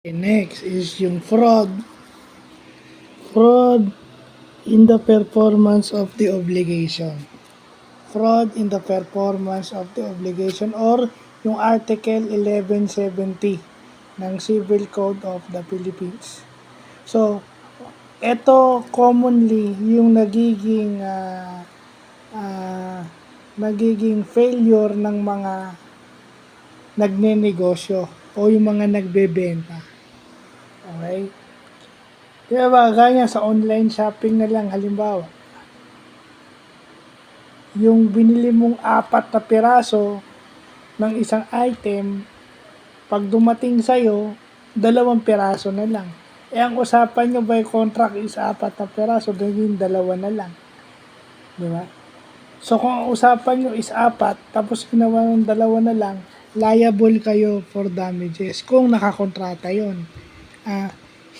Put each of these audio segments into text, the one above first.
Next is yung fraud. Fraud in the performance of the obligation. Fraud in the performance of the obligation or yung Article 1170 ng Civil Code of the Philippines. So, ito commonly yung nagiging failure ng mga nagnenegosyo o yung mga nagbebenta. Okay? Kaya ba, gaya sa online shopping na lang, halimbawa, yung binili mong 4 na piraso ng isang item, pag dumating sa'yo, 2 piraso na lang. Ang usapan nyo by contract is 4 na piraso, gawin 2 na lang. Di ba? So, kung ang usapan nyo is 4, tapos ginawa ng 2 na lang, liable kayo for damages kung nakakontrata yon.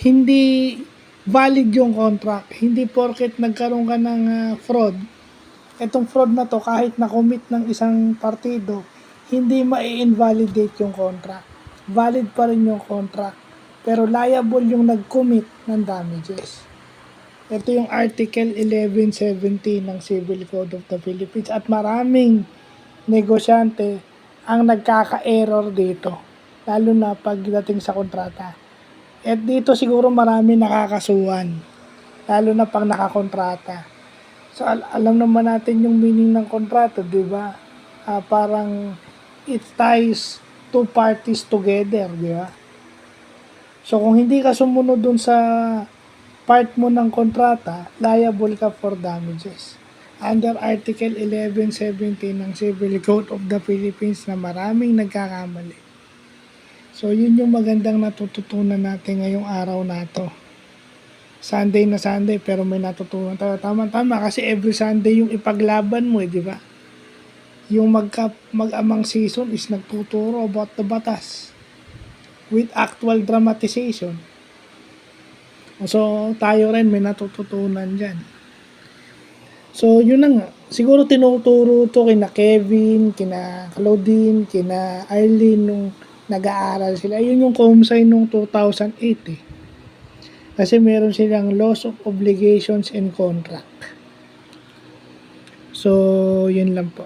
Hindi valid yung contract. Hindi porket nagkaroon ka ng fraud, etong fraud na to kahit na-commit ng isang partido, hindi ma-invalidate yung contract. Valid pa rin yung contract. Pero liable yung nag-commit ng damages. Ito yung Article 1170 ng Civil Code of the Philippines at maraming negosyante ang nagkaka-error dito. Lalo na pagdating sa kontrata. At dito siguro marami nakakasuhan, lalo na pang nakakontrata. So alam naman natin yung meaning ng kontrata, di ba? Parang it ties two parties together, di ba? So kung hindi ka sumunod dun sa part mo ng kontrata, liable ka for damages. Under Article 1170 ng Civil Code of the Philippines na maraming nagkakamali. So, yun yung magandang natututunan natin ngayong araw na to. Sunday na Sunday, pero may natutunan tayo. Tama-tama, kasi every Sunday yung ipaglaban mo, di ba? Yung mag-amang season is nagtuturo about the batas with actual dramatization. So, tayo rin may natututunan dyan. So, yun na nga. Siguro tinuturo to kina Kevin, kina Claudine, kina Arlene nung nag-aaral sila. Yun yung COMSAI nung 2008 eh. Kasi meron silang loss of obligations and contract. So, yun lang po.